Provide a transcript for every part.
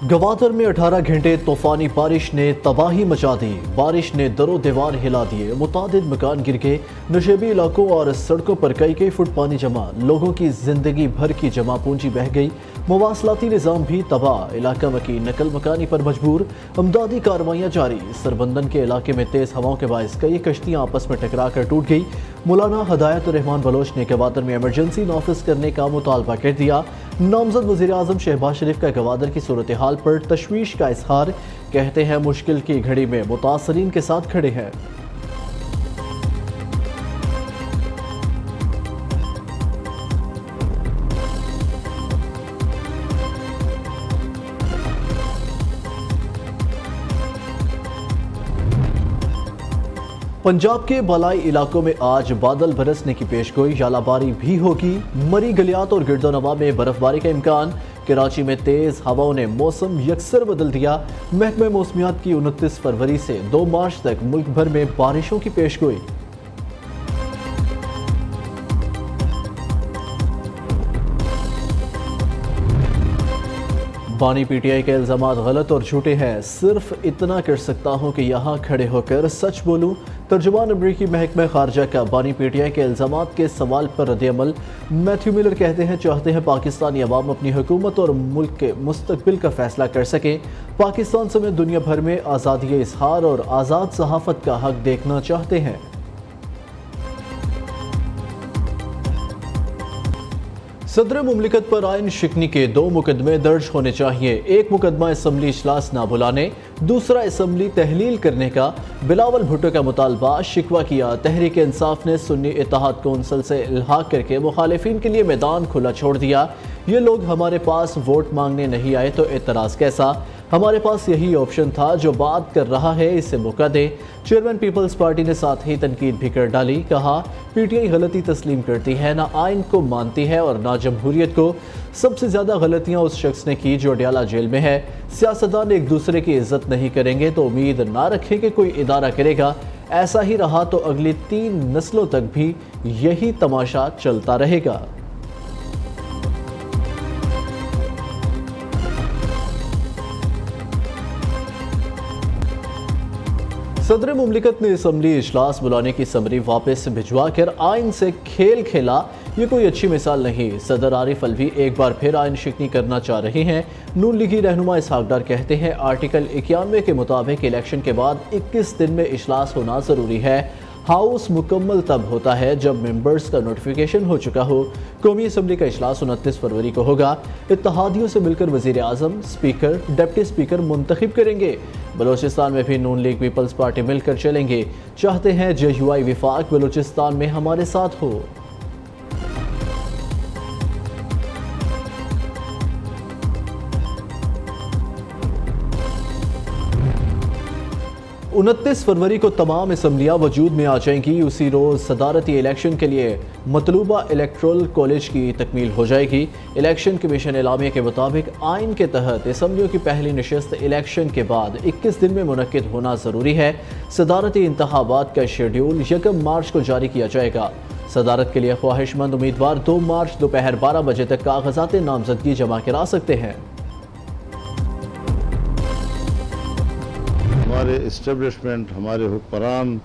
गवादर में 18 घंटे तूफानी बारिश ने तबाही मचा दी। बारिश ने दरो दीवार हिला दिए, मुतादिद मकान गिर गए, नशेबी इलाकों और सड़कों पर कई फुट पानी जमा, लोगों की जिंदगी भर की जमा पूंजी बह गई, मवासलाती निज़ाम भी तबाह, इलाका की नकल मकानी पर मजबूर, अमदादी कार्रवाइयाँ जारी। सरबंदन के इलाके में तेज़ हवाओं के बायस कई कश्तियाँ आपस में टकरा कर टूट गई। मौलाना हदायतुर्रहमान बलोच ने गवादर में एमरजेंसी नाफिज करने का मुतालबा कर दिया। नामजद वज़ीर आज़म शहबाज शरीफ का गवादर की सूरत हाल पर तशवीश का इजहार, कहते हैं मुश्किल की घड़ी में मुतासरीन के साथ खड़े हैं। पंजाब के बालाई इलाकों में आज बादल बरसने की पेशगोई, यालाबारी भी होगी। मरी गलियात और गिरदोनवा में बर्फबारी का इम्कान। कराची में तेज हवाओं ने मौसम यकसर बदल दिया। महकमे मौसमियात की 29 फरवरी से 2 मार्च तक मुल्क भर में बारिशों की पेशगोई। बानी पीटीआई के इल्जामात गलत और झूठे हैं, सिर्फ इतना कर सकता हूं कि यहां खड़े होकर सच बोलूं। तर्जुमान अमरीकी महकमा खारजा का बानी पीटीआई के इल्जामात के सवाल पर रद्द-ए-अमल। मैथ्यू मिलर कहते हैं चाहते हैं पाकिस्तानी अवाम अपनी हुकूमत और मुल्क के मुस्तकबिल का फैसला कर सकें। पाकिस्तान समेत दुनिया भर में आज़ादी इजहार और आज़ाद सहाफ़त का हक देखना चाहते हैं। सदर मुमलिकत पर आइन शिकनी के 2 मुकदमे दर्ज होने चाहिए। एक मुकदमा असम्बली इजलास ना बुलाने, दूसरा असम्बली तहलील करने का। बिलावल भुट्टो का मुतालबा, शिकवा किया। तहरीक इंसाफ ने सुन्नी इत्तेहाद कौंसिल से इल्हाक करके मुखालिफिन के लिए मैदान खुला छोड़ दिया। ये लोग हमारे पास वोट मांगने नहीं आए तो एतराज़ कैसा? हमारे पास यही ऑप्शन था, जो बात कर रहा है इसे मौका दे। चेयरमैन पीपल्स पार्टी ने साथ ही तनकीद भी कर डाली। कहा पीटीआई गलती तस्लीम करती है, ना आइन को मानती है और ना जमहूरियत को। सबसे ज़्यादा गलतियां उस शख्स ने की जो अडयाला जेल में है। सियासतदान एक दूसरे की इज्जत नहीं करेंगे तो उम्मीद ना रखें कि कोई इदारा करेगा। ऐसा ही रहा तो अगली 3 नस्लों तक भी यही तमाशा चलता रहेगा। सदर मुमलिकत ने असम्बली इजलास बुलाने की समरी वापस भिजवा कर आइन से खेल खेला, ये कोई अच्छी मिसाल नहीं। सदर आरिफ अलवी एक बार फिर आइन शिकनी करना चाह रहे हैं। नून लीगी रहनुमा इसहाक डार कहते हैं आर्टिकल 91 के मुताबिक इलेक्शन के बाद 21 दिन में इजलास होना ज़रूरी है। हाउस मुकम्मल तब होता है जब मेंबर्स का नोटिफिकेशन हो चुका हो। कौमी असम्बली का इजलास 29 फरवरी को होगा। इत्तेहादियों से मिलकर वज़ीर आज़म, स्पीकर, डिप्टी स्पीकर मुंतखब करेंगे। बलोचिस्तान में भी नून लीग पीपल्स पार्टी मिलकर चलेंगे। चाहते हैं JUI विफाक बलोचिस्तान में हमारे साथ हो। 29 फरवरी को तमाम असम्बलियाँ वजूद में आ जाएंगी। उसी रोज़ सदारती इलेक्शन के लिए मतलूबा इलेक्ट्रल कॉलेज की तकमील हो जाएगी। इलेक्शन कमीशन एलामिया के मुताबिक आइन के तहत असम्बलियों की पहली नशस्त इलेक्शन के बाद 21 दिन में मुनक्किद होना ज़रूरी है। सदारती इंतखाबात का शेड्यूल 1 मार्च को जारी किया जाएगा। सदारत के लिए ख्वाहिशमंद उम्मीदवार 2 मार्च दोपहर 12 बजे तक कागजात नामजदगी जमा करा सकते हैं। हमारे इस्टेब्लिशमेंट, हमारे हुक्मरान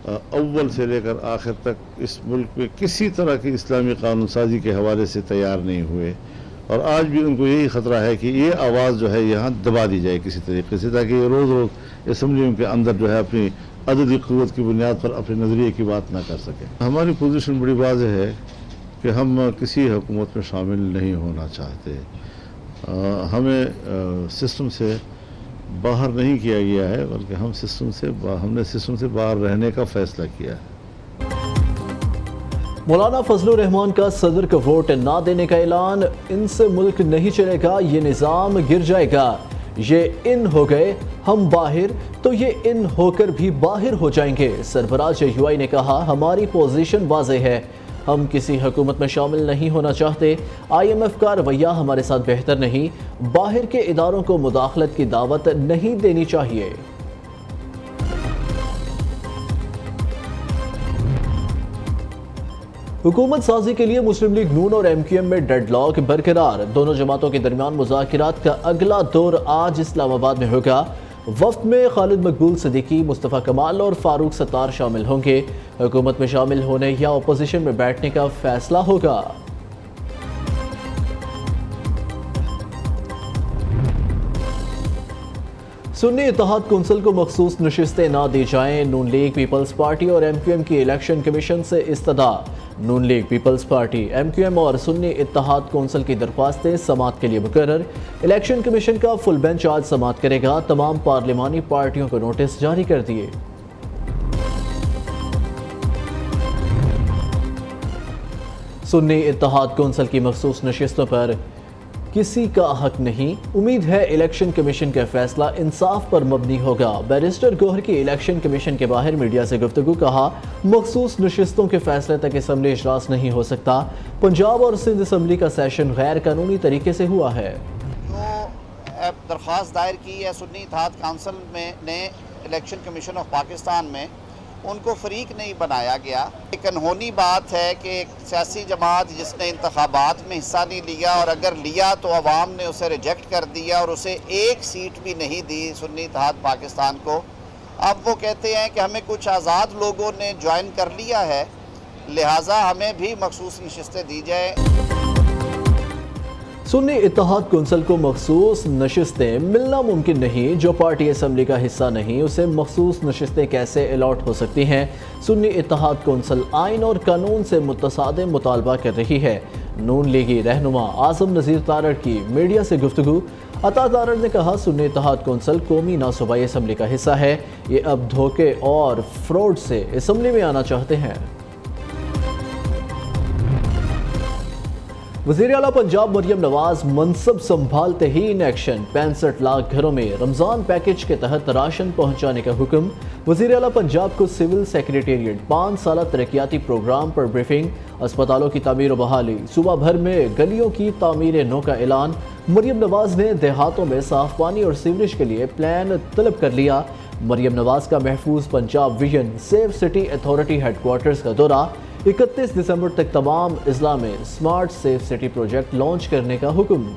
अव्वल से लेकर आखिर तक इस मुल्क में किसी तरह की इस्लामी कानून साजी के हवाले से तैयार नहीं हुए, और आज भी उनको यही ख़तरा है कि ये आवाज़ जो है यहाँ दबा दी जाए किसी तरीके से, ताकि ये रोज़ रोज़ असम्बलियों के अंदर जो है अपनी अददी क़ुव्वत की बुनियाद पर अपने नज़रिए की बात ना कर सकें। हमारी पोजीशन बड़ी वाज़ेह है कि हम किसी हुकूमत में शामिल नहीं होना चाहते। हमें सिस्टम से बाहर नहीं किया गया है, बल्कि हमने सिस्टम से बाहर रहने का फैसला किया है। मौलाना फजलुर रहमान का सदर का वोट ना देने का ऐलान। इनसे मुल्क नहीं चलेगा, ये निज़ाम गिर जाएगा। ये इन हो गए, हम बाहर, तो ये इन होकर भी बाहर हो जाएंगे। सरबराह JUI ने कहा हमारी पोजीशन वाज़ेह है, हम किसी हुकूमत में शामिल नहीं होना चाहते। IMF का रवैया हमारे साथ बेहतर नहीं। बाहर के इदारों को मुदाखलत की दावत नहीं देनी चाहिए। हुकूमत साजी के लिए मुस्लिम लीग नून और MQM में डेडलॉक बरकरार। दोनों जमातों के दरमियान मुज़ाकिरात का अगला दौर आज इस्लामाबाद में होगा। वफ्द में खालिद मकबूल सिद्दीकी, मुस्तफ़ा कमाल और फारूक सत्तार शामिल होंगे। हुकूमत में शामिल होने या अपोजिशन में बैठने का फैसला होगा। सुन्नी इत्तेहाद कौंसिल को मखसूस नशिस्तें ना दी जाएं। नून लीग, पीपल्स पार्टी और MQM की इलेक्शन कमीशन से इस्तदा। नून लीग, पीपल्स पार्टी, MQM और सुन्नी इत्तेहाद कौंसिल की दरख्वास्तें समाअत के लिए मुकर्रर। इलेक्शन कमीशन का फुल बेंच आज समाअत करेगा। तमाम पार्लिमानी पार्टियों को नोटिस जारी कर दिए। सुन्नी इत्तेहाद कौंसिल की मखसूस नशिस्तों पर किसी का हक नहीं। उम्मीद है इलेक्शन कमीशन का फैसला इंसाफ पर मबनी होगा। बैरिस्टर गौहर की इलेक्शन कमीशन के बाहर मीडिया से गुफ्तगू। कहा, मखसूस नशिस्तों के फैसले तक असम्बली इजलास नहीं हो सकता। पंजाब और सिंध असम्बली का सेशन गैर कानूनी तरीके से हुआ है। जो दरख्वास्त दायर की है सुन्नी इत्तेहाद काउंसिल ने इलेक्शन कमीशन ऑफ पाकिस्तान में, उनको फरीक नहीं बनाया गया। एक अनहोनी बात है कि एक सियासी जमात जिसने इंतखाबात में हिस्सा नहीं लिया, और अगर लिया तो अवाम ने उसे रिजेक्ट कर दिया और उसे एक सीट भी नहीं दी सुन्नी इत्तेहाद पाकिस्तान को। अब वो कहते हैं कि हमें कुछ आज़ाद लोगों ने ज्वाइन कर लिया है, लिहाजा हमें भी मखसूस नशिस्तें दी जाए। सुन्नी इत्तेहाद कौंसिल को मखसूस नशिस्तें मिलना मुमकिन नहीं। जो पार्टी असम्बली का हिस्सा नहीं, उसे मखसूस नशिस्तें कैसे अलॉट हो सकती हैं? सुन्नी इत्तेहाद कौंसिल आइन और कानून से मुतसादिम मुतालबा कर रही है। नून लीगी रहनुमा आज़म नज़ीर तारड़ की मीडिया से गुफ्तगू। अता तारड़ ने कहा, सुन्नी इत्तेहाद कौंसिल कौमी ना सूबाई असम्बली का हिस्सा है। ये अब धोखे और फ्रॉड से असम्बली में आना चाहते हैं। वज़ीर आला पंजाब मरियम नवाज मनसब संभालते ही इन एक्शन। 65 लाख घरों में रमज़ान पैकेज के तहत राशन पहुंचाने का हुक्म। वज़ीर आला पंजाब को सिविल सेक्रेटेरिएट 5 साला तरक्याती प्रोग्राम पर ब्रीफिंग। अस्पतालों की तामीर व बहाली, सूबा भर में गलियों की तामीर नो का ऐलान। मरियम नवाज ने देहातों में साफ पानी और सीवरेज के लिए प्लान तलब कर लिया। मरियम नवाज का महफूज Punjab vision safe city authority headquarters का दौरा। 31 दिसंबर तक तमाम अजला में smart safe city project launch करने का हुक्म।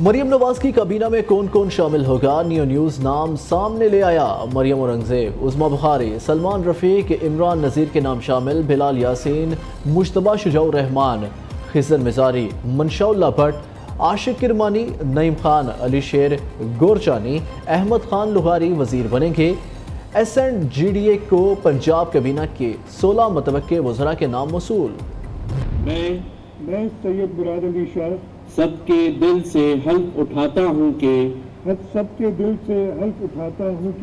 मरियम नवाज की काबीना में कौन कौन शामिल होगा? नियो न्यूज़ नाम सामने ले आया। मरियम औरंगजेब, उज़मा बुखारी, सलमान रफ़ीक, इमरान नज़ीर के नाम शामिल। बिलाल यासीन, मुश्तबा शुजाउर रहमान, खिज़र मिज़ारी, मनशाउल्लाह भट्ट, आशिक किरमानी, नईम खान, अली शेर गोरचानी, अहमद खान लुहारी वज़ीर बनेंगे। SNGDA को पंजाब काबीना के 16 मुतवक्के वज़रा के नाम मौसूल। मैं सैयद मुराद अली शाह सबके दिल से हल्फ उठाता हूँ कि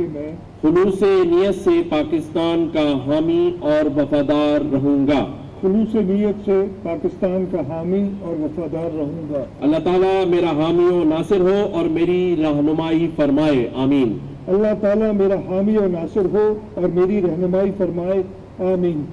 मैं खुलूस नियत से पाकिस्तान का हामी और वफादार रहूँगा। खुलूस नियत से पाकिस्तान का हामी और वफादार रहूँगा। अल्लाह ताला मेरा हामी और नासिर हो और मेरी रहनुमाई फरमाए, आमीन। अल्लाह ताला मेरा हामी और नासिर हो और मेरी रहनुमाई फरमाए, आमीन।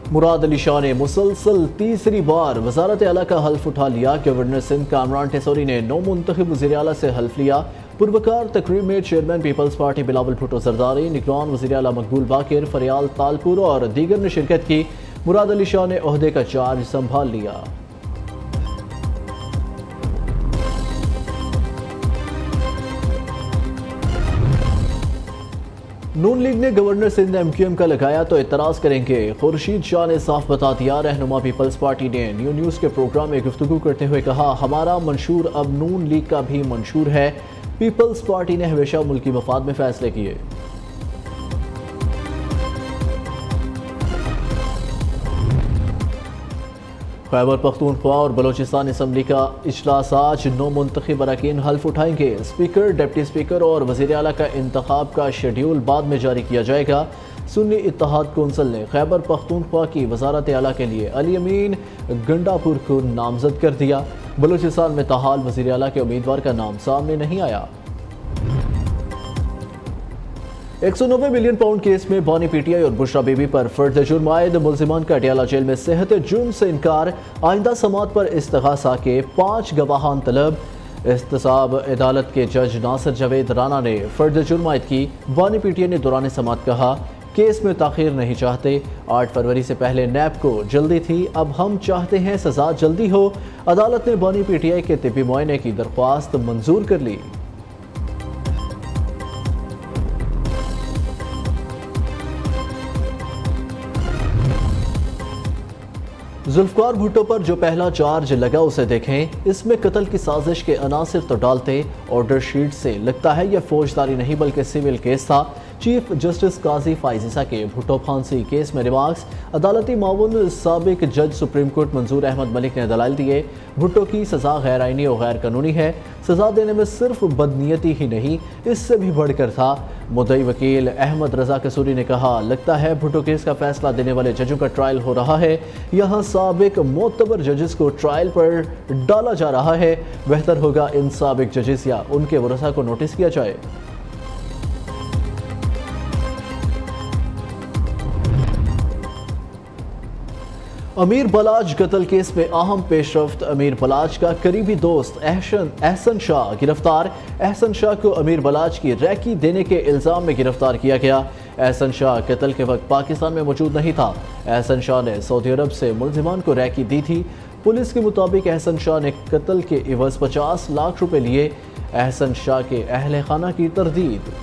मुराद अली शाह ने मुसलसल तीसरी बार वज़ारत आला का हल्फ उठा लिया। गवर्नर सिंध कामरान टेसोरी ने नौ मुंतखब वज़ीर आला से हल्फ लिया। पुरवकार तकरीब में चेयरमैन पीपल्स पार्टी बिलावल भुट्टो जरदारी, निगरान वज़ीर आला मकबूल बाकिर, फरियाल तालपुर और दीगर ने शिरकत की। मुराद अली शाह ने ओहदे का चार्ज संभाल लिया। नून लीग ने गवर्नर सिंध MQM का लगाया तो एतराज़ करेंगे। खुर्शीद शाह ने साफ बता दिया। रहनुमा पीपल्स पार्टी ने न्यू न्यूज़ के प्रोग्राम में गुफ्तगू करते हुए कहा, हमारा मंशूर अब नून लीग का भी मंशूर है। पीपल्स पार्टी ने हमेशा मुल्की मफाद में फैसले किए। खैबर पख्तूनख्वा और बलोचिस्तान असम्बली का इजलास आज 9 मुंतखब अरकान हल्फ उठाएंगे। स्पीकर, डिप्टी स्पीकर और वज़ीर आला का इंतखाब का शेड्यूल बाद में जारी किया जाएगा। सुन्नी इत्तेहाद कौंसिल ने खैबर पख्तूनख्वा की वज़ारत आला के लिए अली अमीन गंडापुर को नामजद कर दिया। बलोचिस्तान में ताहाल वज़ीर आला के उम्मीदवार का नाम सामने नहीं आया। 190 मिलियन पाउंड केस में बानी PTI और बुशरा बीबी पर फर्द जुर्म आयद मुल्जिमान का अटियाला जेल में सेहत जुर्म से इनकार। आइंदा समात पर इस्तग़ासा के 5 गवाहान तलब। احتساب عدالت کے جج ناصر جاوید رانا نے فرد جرم عائد کی۔ بانی پی ٹی آئی نے دوران سماعت کہا، کیس میں تاخیر نہیں چاہتے، 8 فروری سے پہلے نیب کو جلدی تھی، اب ہم چاہتے ہیں سزا جلدی ہو۔ عدالت نے بانی پی ٹی آئی کے طبی معائنے کی درخواست منظور کر لی۔ ذوالفقار بھٹو پر جو پہلا چارج لگا اسے دیکھیں، اس میں قتل کی سازش کے عناصر تو ڈالتے، آرڈر شیٹ سے لگتا ہے یہ فوجداری نہیں بلکہ سول کیس تھا۔ چیف جسٹس قاضی فائز عیسیٰ کے بھٹو پھانسی کیس میں ریمارکس، عدالتی معاون سابق جج سپریم کورٹ منظور احمد ملک نے دلائل دیے، بھٹو کی سزا غیر آئینی اور غیر قانونی ہے، سزا دینے میں صرف بدنیتی ہی نہیں، اس سے بھی بڑھ کر تھا۔ مدعی وکیل احمد رضا قصوری نے کہا، لگتا ہے بھٹو کیس کا فیصلہ دینے والے ججوں کا ٹرائل ہو رہا ہے، یہاں سابق معتبر ججز کو ٹرائل پر ڈالا جا رہا ہے، بہتر ہوگا ان سابق ججز یا ان کے ورثاء کو نوٹس کیا جائے۔ امیر بلاج قتل کیس میں اہم پیش رفت، امیر بلاج کا قریبی دوست احسن شاہ گرفتار۔ احسن شاہ کو امیر بلاج کی ریکی دینے کے الزام میں گرفتار کیا گیا۔ احسن شاہ قتل کے وقت پاکستان میں موجود نہیں تھا۔ احسن شاہ نے سعودی عرب سے ملزمان کو ریکی دی تھی۔ پولیس کے مطابق احسن شاہ نے قتل کے عوض 50 لاکھ روپے لیے۔ احسن شاہ کے اہل خانہ کی تردید۔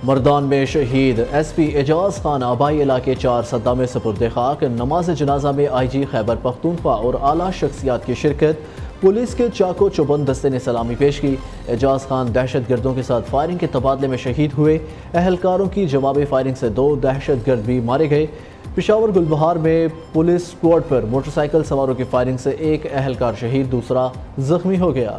مردان میں شہید ایس پی اعجاز خان آبائی علاقے 4 سدہ میں سپرد خاک۔ نماز جنازہ میں آئی جی خیبر پختونخوا اور اعلیٰ شخصیات کی شرکت۔ پولیس کے چاقو چوبند دستے نے سلامی پیش کی۔ اعجاز خان دہشت گردوں کے ساتھ فائرنگ کے تبادلے میں شہید ہوئے۔ اہلکاروں کی جوابی فائرنگ سے 2 دہشت گرد بھی مارے گئے۔ پشاور گلبہار میں پولیس اسکواڈ پر موٹر سائیکل سواروں کی فائرنگ سے 1 اہلکار شہید، دوسرا زخمی ہو گیا۔